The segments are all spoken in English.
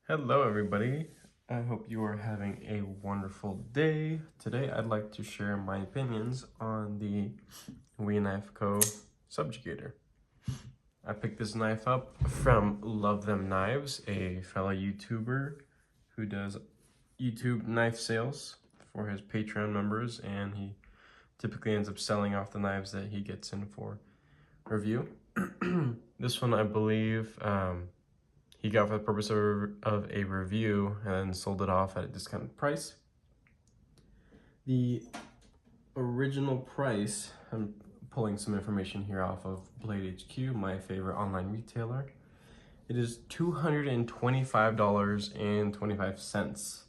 Hello everybody, I hope you are having a wonderful day. Today I'd like to share my opinions on the We Knife Co. Subjugator. I picked this knife up from Love Them Knives, a fellow YouTuber who does YouTube knife sales for his Patreon members, and he typically ends up selling off the knives that he gets in for review. This one I believe he got for the purpose of a review and sold it off at a discounted price. The original price, I'm pulling some information here off of Blade HQ, my favorite online retailer. It is $225.25.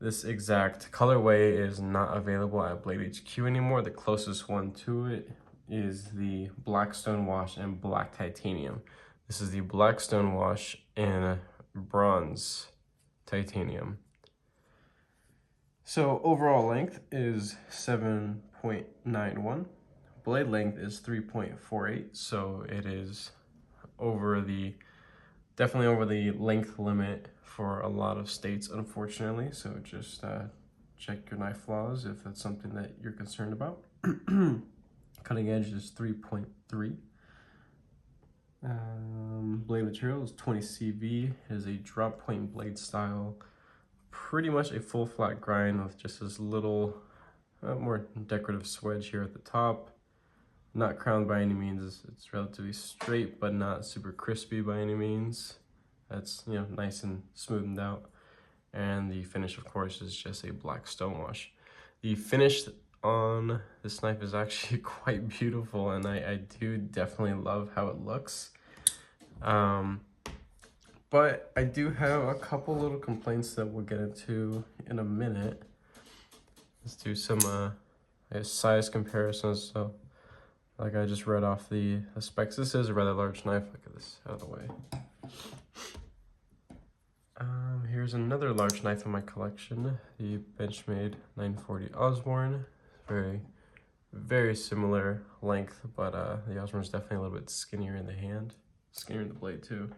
This exact colorway is not available at Blade HQ anymore. The closest one to it is the black stonewash and black titanium. This is the black stonewash and bronze titanium. So overall length is 7.91. Blade length is 3.48. So it is definitely over the length limit for a lot of states, unfortunately. So just check your knife flaws if that's something that you're concerned about. Cutting edge is 3.3. Blade material is 20 CV. It is a drop point blade style, pretty much a full flat grind with just this little more decorative swedge here at the top. Not crowned by any means. It's relatively straight, but not super crispy by any means. That's, you know, nice and smoothed out. And the finish, of course, is just a black stonewash. The finish on this knife is actually quite beautiful, and I do definitely love how it looks. But I do have a couple little complaints that we'll get into in a minute. Let's do some size comparisons. So, like I just read off the specs, this is a rather large knife. Look at this out of the way. Here's another large knife in my collection, the Benchmade 940 Osborne. Very, very similar length, but the Osborne is definitely a little bit skinnier in the hand, skinnier in the blade too.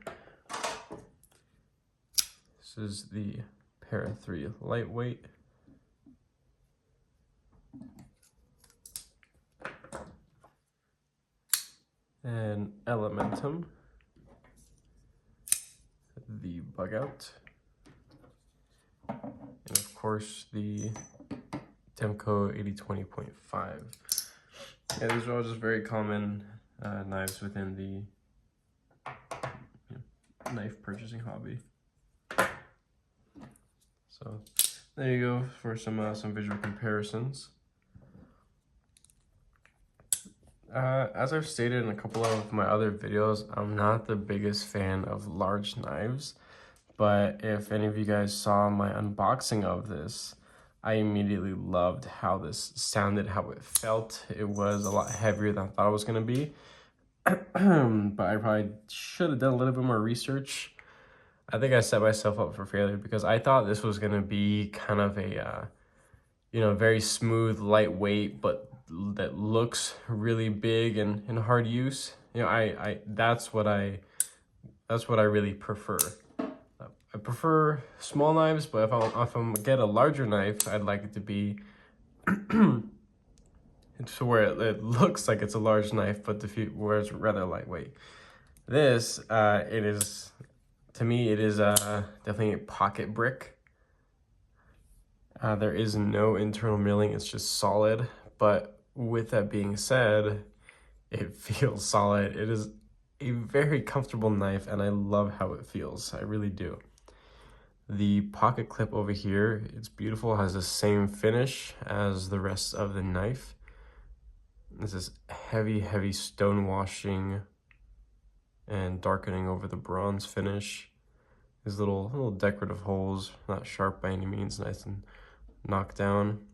This is the Para 3 lightweight. And Elementum, the bug out. And of course the Temco 8020.5. Yeah, these are all just very common knives within the knife purchasing hobby. So there you go for some visual comparisons. As I've stated in a couple of my other videos, I'm not the biggest fan of large knives, but if any of you guys saw my unboxing of this, I immediately loved how this sounded, how it felt. It was a lot heavier than I thought it was going to be, but I probably should have done a little bit more research. I think I set myself up for failure because I thought this was going to be kind of a, very smooth, lightweight, but that looks really big and hard use. That's what I really prefer. I prefer small knives, but if I'm get a larger knife, I'd like it to be to where it looks like it's a large knife, but where it's rather lightweight. This it is, to me, it is definitely a pocket brick. There is no internal milling; it's just solid. But with that being said, it feels solid. It is a very comfortable knife, and I love how it feels. I really do. The pocket clip over here, it's beautiful, has the same finish as the rest of the knife. This is heavy, heavy stone washing and darkening over the bronze finish. These little decorative holes, not sharp by any means, nice and knocked down.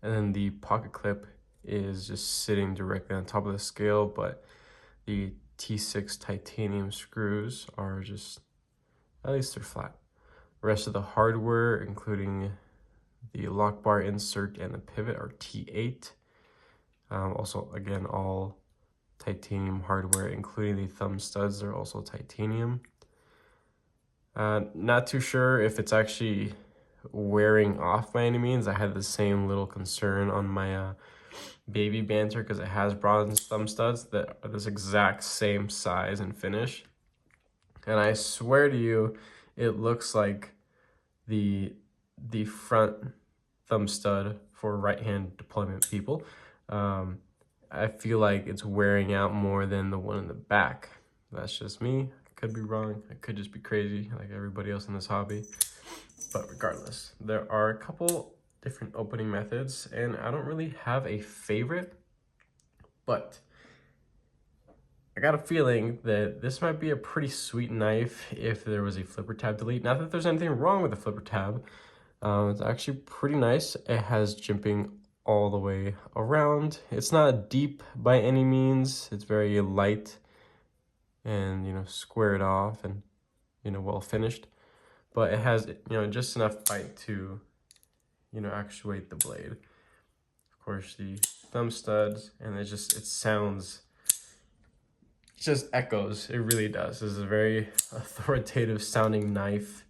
And then the pocket clip is just sitting directly on top of the scale, but the T6 titanium screws are just, at least they're flat. The rest of the hardware, including the lock bar insert and the pivot, are T8. Also, again, all titanium hardware, including the thumb studs, are also titanium. Not too sure if it's actually wearing off by any means. I had the same little concern on my baby banter because it has bronze thumb studs that are this exact same size and finish. And I swear to you, it looks like the front thumb stud for right-hand deployment people. I feel like it's wearing out more than the one in the back. That's just me. I could be wrong. I could just be crazy like everybody else in this hobby. But regardless, there are a couple different opening methods, and I don't really have a favorite, but I got a feeling that this might be a pretty sweet knife if there was a flipper tab delete. Not that there's anything wrong with the flipper tab. It's actually pretty nice. It has jimping all the way around. It's not deep by any means. It's very light and, you know, squared off and, you know, well finished. But it has, you know, just enough bite to, you know, actuate the blade. Of course, the thumb studs, and it sounds, it just echoes. It really does. This is a very authoritative sounding knife,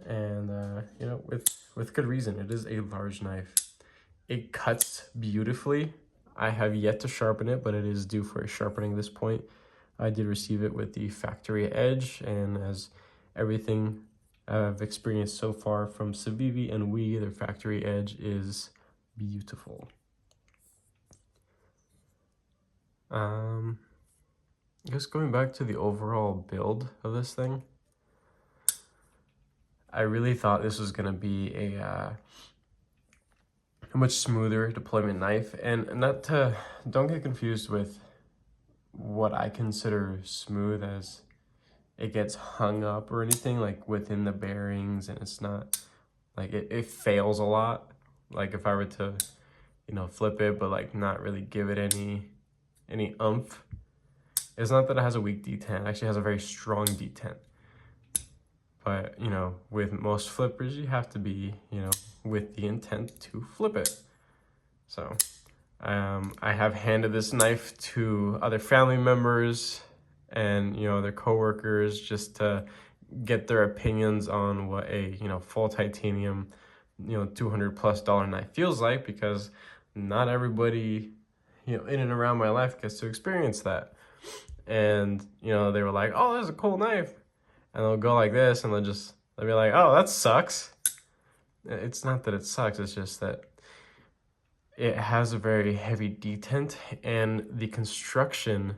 and you know, with good reason. It is a large knife. It cuts beautifully. I have yet to sharpen it, but it is due for a sharpening at this point. I did receive it with the factory edge, and as everything I've experienced so far from Civivi and Wii, their factory edge is beautiful. Just going back to the overall build of this thing, I really thought this was gonna be a much smoother deployment knife, and don't get confused with what I consider smooth as it gets hung up or anything, like within the bearings, and it's not like it fails a lot. Like if I were to, you know, flip it but like not really give it any oomph. It's not that it has a weak detent. It actually has a very strong detent. But, you know, with most flippers, you have to be, you know, with the intent to flip it. So I have handed this knife to other family members and, you know, their coworkers just to get their opinions on what a, you know, full titanium, you know, $200+ knife feels like, because not everybody, you know, in and around my life gets to experience that. And, you know, they were like, oh, that's a cool knife. And they'll go like this, and they'll be like, oh, that sucks. It's not that it sucks, it's just that it has a very heavy detent, and the construction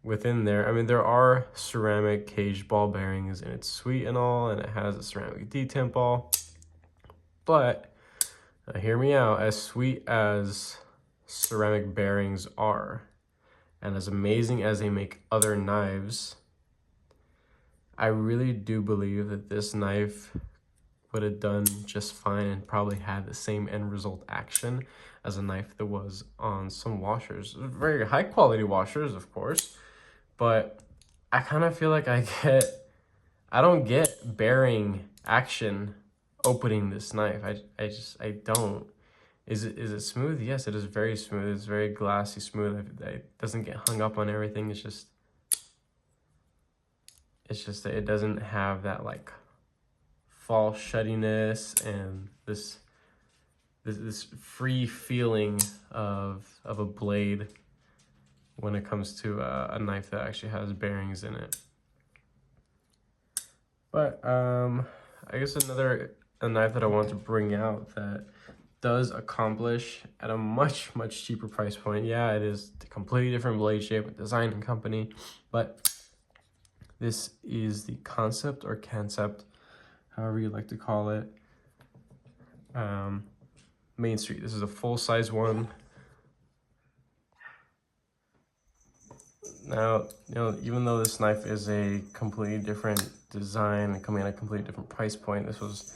within there, I mean, there are ceramic caged ball bearings, and it's sweet and all, and it has a ceramic detent ball. But, hear me out, as sweet as ceramic bearings are, and as amazing as they make other knives, I really do believe that this knife would have done just fine and probably had the same end result action as a knife that was on some washers. Very high quality washers, of course, but I kind of feel like I don't get bearing action opening this knife. I don't. Is it smooth? Yes, it is very smooth. It's very glassy smooth. It doesn't get hung up on everything. It's just that it doesn't have that like false shuttiness and this free feeling of a blade when it comes to a knife that actually has bearings in it. But I guess a knife that I want to bring out that does accomplish at a much cheaper price point. Yeah, it is a completely different blade shape, design and company, but this is the Concept or Concept, however you like to call it. Main Street. This is a full-size one. Now, you know, even though this knife is a completely different design, coming at a completely different price point, this was,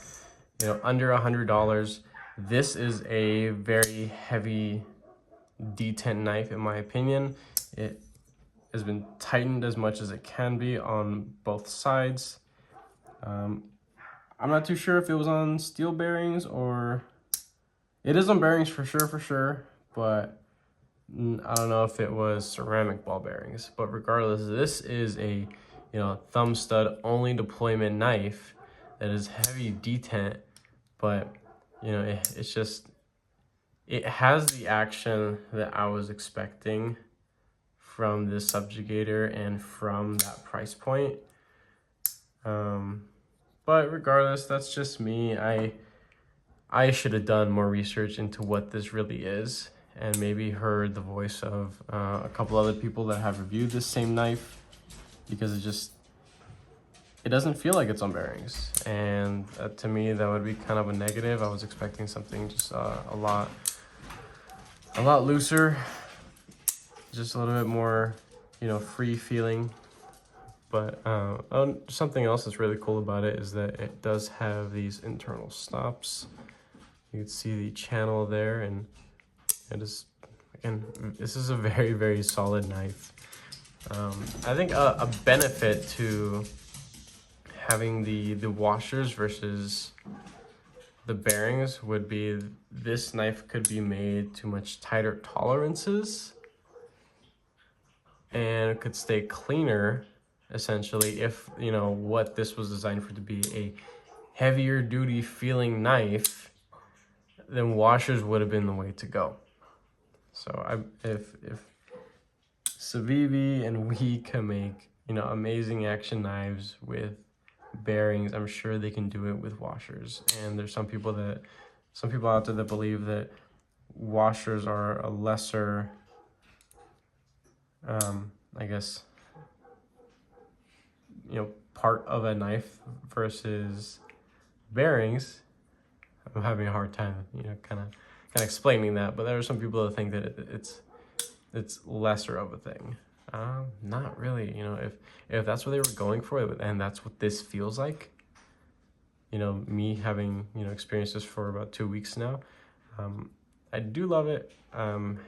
you know, under $100. This is a very heavy detent knife, in my opinion. It has been tightened as much as it can be on both sides. I'm not too sure if it was on steel bearings or... It is on bearings for sure, but I don't know if it was ceramic ball bearings. But regardless, this is a you know, thumb stud only deployment knife that is heavy detent, but you know, it's just, it has the action that I was expecting from this Subjugator and from that price point. But regardless, that's just me. I should have done more research into what this really is, and maybe heard the voice of a couple other people that have reviewed this same knife, because it doesn't feel like it's on bearings, and to me that would be kind of a negative. I was expecting something just a lot looser, just a little bit more, you know, free feeling. But something else that's really cool about it is that it does have these internal stops. You can see the channel there, and it is, again, this is a very, very solid knife. I think a benefit to having the washers versus the bearings would be this knife could be made to much tighter tolerances and it could stay cleaner, essentially, if, you know, what this was designed for to be a heavier duty feeling knife, then washers would have been the way to go. So if Civivi and we can make, you know, amazing action knives with bearings, I'm sure they can do it with washers. And there's some people out there that believe that washers are a lesser, I guess, you know, part of a knife versus bearings. I'm having a hard time, you know, kind of explaining that, but there are some people that think that it's lesser of a thing. Not really, you know, if that's what they were going for, and that's what this feels like, you know, me having, you know, experienced this for about 2 weeks now, I do love it. I'm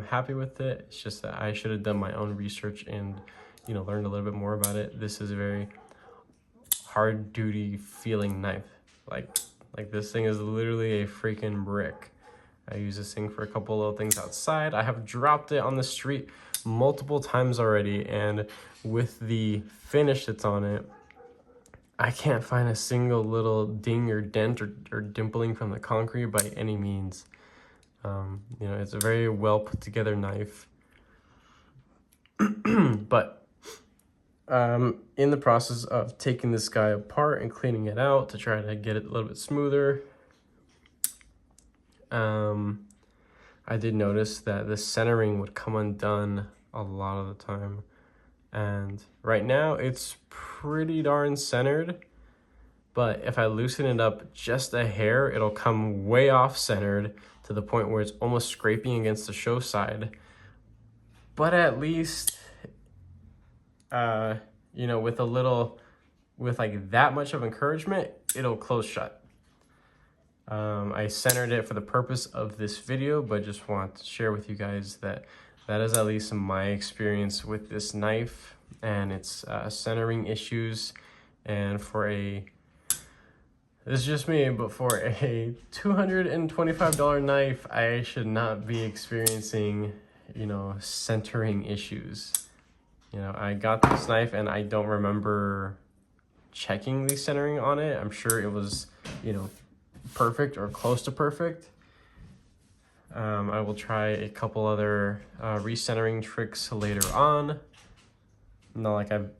happy with it. It's just that I should have done my own research and, you know, learned a little bit more about it. This is a very hard duty feeling knife. Like this thing is literally a freaking brick. I use this thing for a couple little things outside. I have dropped it on the street multiple times already, and with the finish that's on it, I can't find a single little ding or dent or dimpling from the concrete by any means. You know, it's a very well put together knife. But in the process of taking this guy apart and cleaning it out to try to get it a little bit smoother, I did notice that the centering would come undone a lot of the time. And right now it's pretty darn centered, but if I loosen it up just a hair, it'll come way off centered to the point where it's almost scraping against the show side. But at least, you know, with like that much of encouragement, it'll close shut. I centered it for the purpose of this video, but just want to share with you guys that is at least my experience with this knife and its centering issues. And for this is just me, but for a $225 knife, I should not be experiencing, you know, centering issues. You know, I got this knife and I don't remember checking the centering on it. I'm sure it was, you know, perfect or close to perfect. I will try a couple other recentering tricks later on. Not like I'm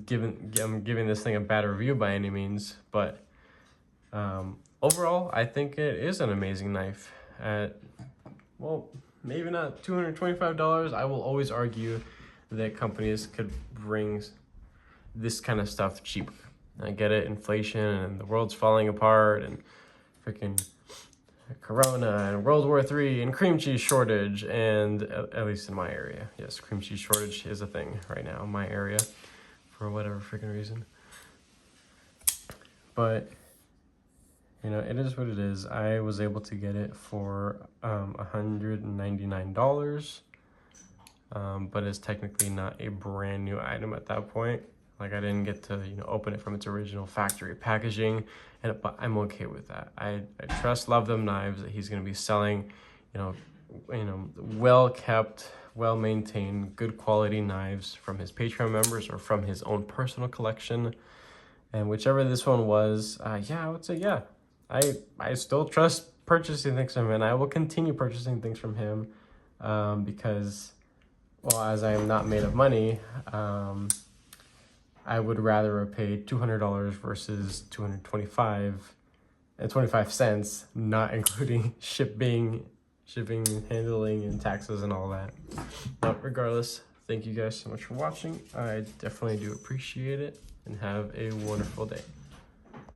giving this thing a bad review by any means, but overall, I think it is an amazing knife. At, well, maybe not $225. I will always argue that companies could bring this kind of stuff cheaper. I get it, inflation and the world's falling apart and freaking Corona and World War III and cream cheese shortage, and at least in my area. Yes, cream cheese shortage is a thing right now in my area for whatever freaking reason. But, you know, it is what it is. I was able to get it for $199, but it's technically not a brand new item at that point. Like, I didn't get to, you know, open it from its original factory packaging, but I'm okay with that. I trust Love Them Knives that he's going to be selling, you know, well kept, well-maintained, good quality knives from his Patreon members or from his own personal collection. And whichever this one was, yeah, I would say, yeah, I still trust purchasing things from him, and I will continue purchasing things from him because, well, as I am not made of money, I would rather have paid $200 versus 225 and 25 cents, not including shipping, handling, and taxes and all that. But regardless, thank you guys so much for watching. I definitely do appreciate it, and have a wonderful day.